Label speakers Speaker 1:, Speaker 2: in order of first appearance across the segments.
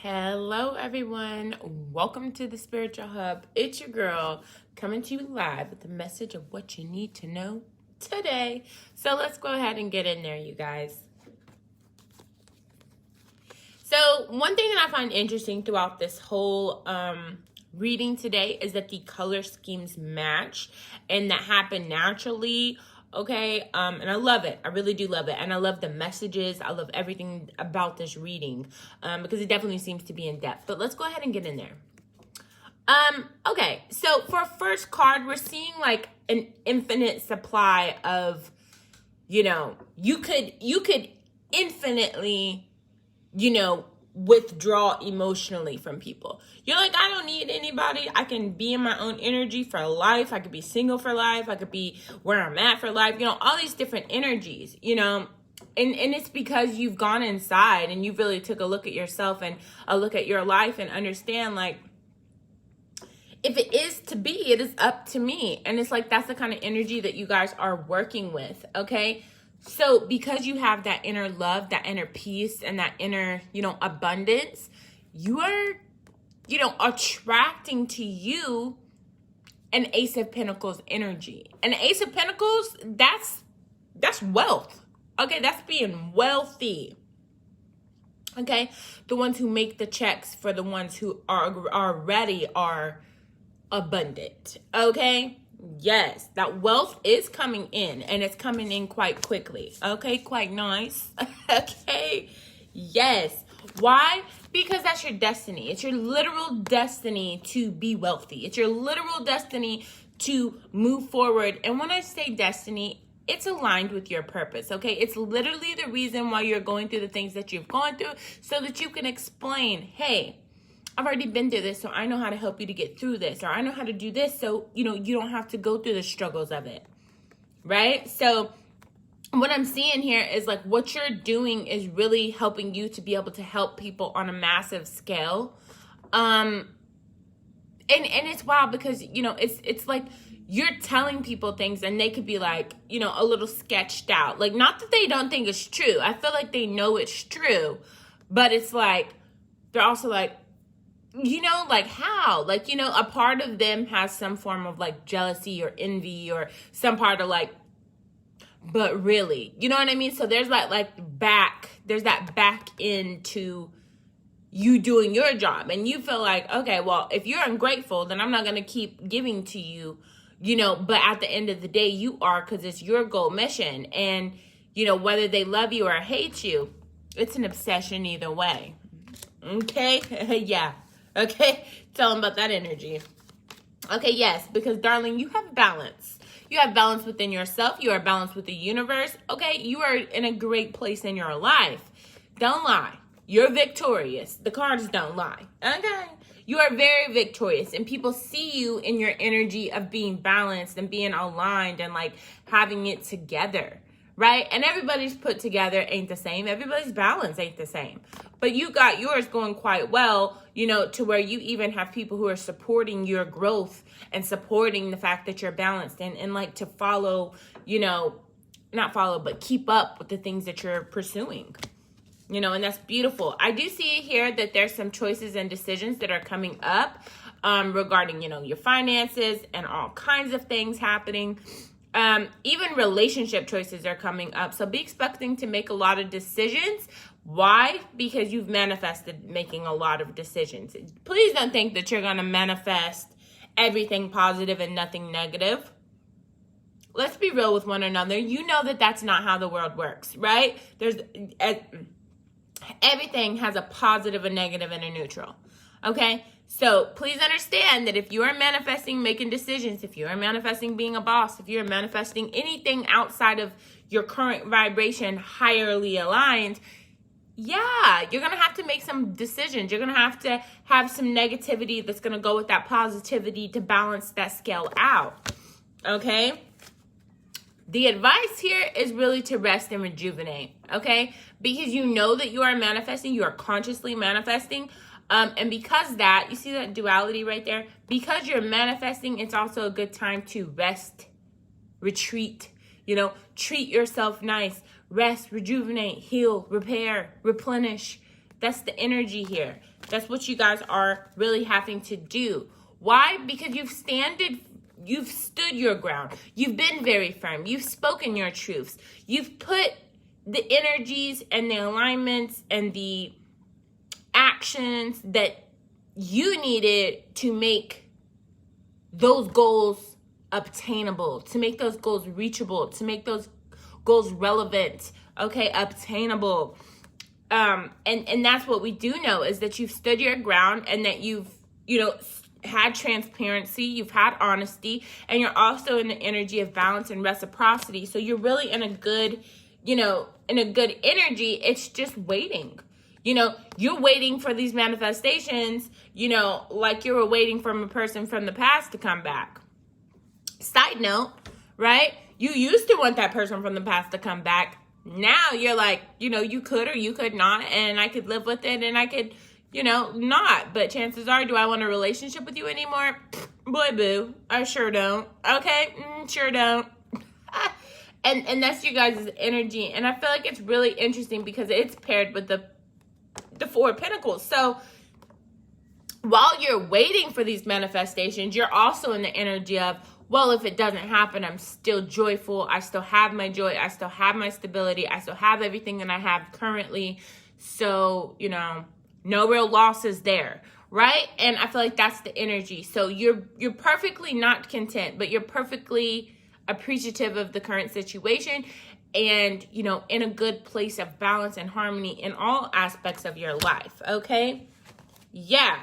Speaker 1: Hello, everyone. Welcome to the Spiritual Hub. It's your girl coming to you live with a message of what you need to know today. So let's go ahead and get in there, you guys. So one thing that I find interesting throughout this whole reading today is that the color schemes match and that happen naturally. Okay, and I love it. I really do love it. And I love the messages. I love everything about this reading because it definitely seems to be in depth. But let's go ahead and get in there. Okay, so for first card, we're seeing like an infinite supply of, you could infinitely, withdraw emotionally from people. You're like, I don't need anybody. I can be in my own energy for life. I could be single for life. I could be where I'm at for life. All these different energies, and it's because you've gone inside and you really took a look at yourself and a look at your life and understand, like, if it is to be, it is up to me. And it's like, that's the kind of energy that you guys are working with. Okay. So because you have that inner love, that inner peace, and that inner, abundance, you are, attracting to you an Ace of Pentacles energy. And the Ace of Pentacles, that's wealth. Okay, that's being wealthy. Okay, the ones who make the checks for the ones who are already are abundant. Okay. Yes, that wealth is coming in and it's coming in quite quickly. Okay, quite nice. Okay, yes. Why? Because that's your destiny. It's your literal destiny to be wealthy. It's your literal destiny to move forward. And when I say destiny, it's aligned with your purpose, okay? It's literally the reason why you're going through the things that you've gone through so that you can explain, hey, I've already been through this, so I know how to help you to get through this. Or I know how to do this, so, you don't have to go through the struggles of it, right? So what I'm seeing here is, like, what you're doing is really helping you to be able to help people on a massive scale. And it's wild because, it's like you're telling people things and they could be like, a little sketched out. Like, not that they don't think it's true. I feel like they know it's true. But it's like, they're also like, like how? Like, a part of them has some form of like jealousy or envy or some part of like, but really, you know what I mean? So there's there's that back into you doing your job. And you feel like, okay, well, if you're ungrateful, then I'm not going to keep giving to you, but at the end of the day, you are, because it's your goal mission. And, whether they love you or hate you, it's an obsession either way. Okay? Yeah. Okay, tell them about that energy. Okay, yes, because darling, you have balance. You have balance within yourself. You are balanced with the universe. Okay, you are in a great place in your life. Don't lie. You're victorious. The cards don't lie. Okay, you are very victorious, and people see you in your energy of being balanced and being aligned and like having it together. Right? And everybody's put together ain't the same. Everybody's balance ain't the same. But you got yours going quite well, to where you even have people who are supporting your growth and supporting the fact that you're balanced and like to follow, not follow, but keep up with the things that you're pursuing. And that's beautiful. I do see here that there's some choices and decisions that are coming up regarding, your finances and all kinds of things happening. Even relationship choices are coming up. So be expecting to make a lot of decisions. Why? Because you've manifested making a lot of decisions. Please don't think that you're going to manifest everything positive and nothing negative. Let's be real with one another. You know that that's not how the world works, right? Everything has a positive, a negative, and a neutral. Okay? So please understand that if you are manifesting making decisions, if you are manifesting being a boss, if you're manifesting anything outside of your current vibration, highly aligned, yeah, you're going to have to make some decisions. You're going to have some negativity that's going to go with that positivity to balance that scale out. Okay? The advice here is really to rest and rejuvenate. Okay? Because you know that you are manifesting, you are consciously manifesting. And because that, you see that duality right there? Because you're manifesting, it's also a good time to rest, retreat, treat yourself nice, rest, rejuvenate, heal, repair, replenish. That's the energy here. That's what you guys are really having to do. Why? Because you've stood your ground. You've been very firm. You've spoken your truths. You've put the energies and the alignments and the actions that you needed to make those goals obtainable, to make those goals reachable, to make those goals relevant, okay, obtainable. And that's what we do know, is that you've stood your ground and that you've, had transparency, you've had honesty, and you're also in the energy of balance and reciprocity. So you're really in a good, in a good energy. It's just waiting. You're waiting for these manifestations, like you were waiting for a person from the past to come back. Side note, right? You used to want that person from the past to come back. Now you're like, you could or you could not, and I could live with it and I could, not. But chances are, do I want a relationship with you anymore? Boy, boo. I sure don't. Okay? Sure don't. And that's you guys' energy. And I feel like it's really interesting because it's paired with the Four of Pentacles. So while you're waiting for these manifestations, you're also in the energy of, well, if it doesn't happen, I'm still joyful. I still have my joy. I still have my stability. I still have everything that I have currently. So, no real losses there, right? And I feel like that's the energy. So you're perfectly not content, but you're perfectly appreciative of the current situation and, in a good place of balance and harmony in all aspects of your life, okay? Yeah.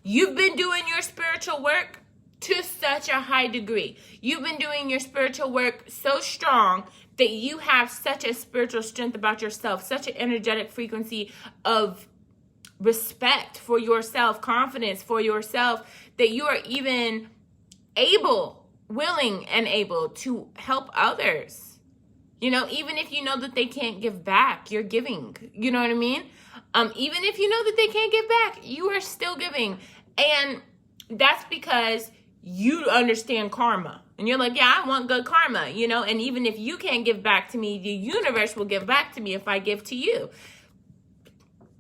Speaker 1: You've been doing your spiritual work to such a high degree. You've been doing your spiritual work so strong that you have such a spiritual strength about yourself, such an energetic frequency of respect for yourself, confidence for yourself, that you are even willing and able to help others. Even if you know that they can't give back, you're giving. You know what I mean? Even if you know that they can't give back, you are still giving. And that's because you understand karma. And you're like, yeah, I want good karma, and even if you can't give back to me, the universe will give back to me if I give to you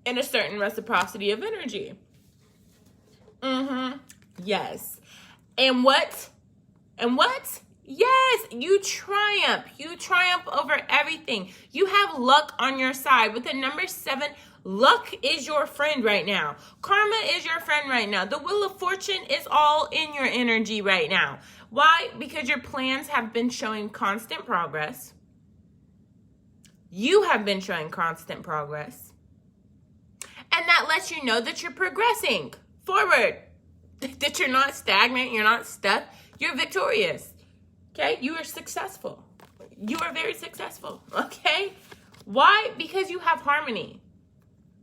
Speaker 1: in a certain reciprocity of energy. Yes. And what? Yes, you triumph. You triumph over everything. You have luck on your side. With the number 7, luck is your friend right now. Karma is your friend right now. The Wheel of Fortune is all in your energy right now. Why? Because your plans have been showing constant progress. You have been showing constant progress. And that lets you know that you're progressing forward. That you're not stagnant. You're not stuck. You're victorious. Okay? You are successful. You are very successful. Okay? Why? Because you have harmony.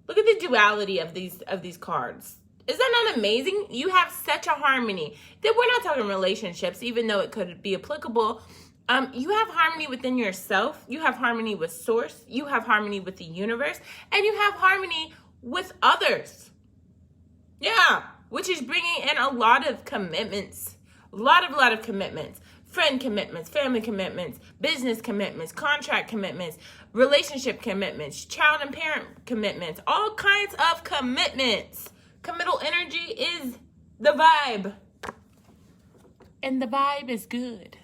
Speaker 1: Look at the duality of these cards. Is that not amazing? You have such a harmony. That we're not talking relationships, even though it could be applicable. You have harmony within yourself. You have harmony with source. You have harmony with the universe. And you have harmony with others. Yeah. Which is bringing in a lot of commitments. A lot of commitments. Friend commitments, family commitments, business commitments, contract commitments, relationship commitments, child and parent commitments, all kinds of commitments. Committal energy is the vibe. And the vibe is good.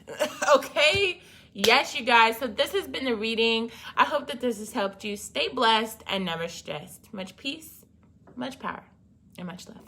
Speaker 1: Okay? Yes, you guys. So this has been the reading. I hope that this has helped you. Stay blessed and never stressed. Much peace, much power, and much love.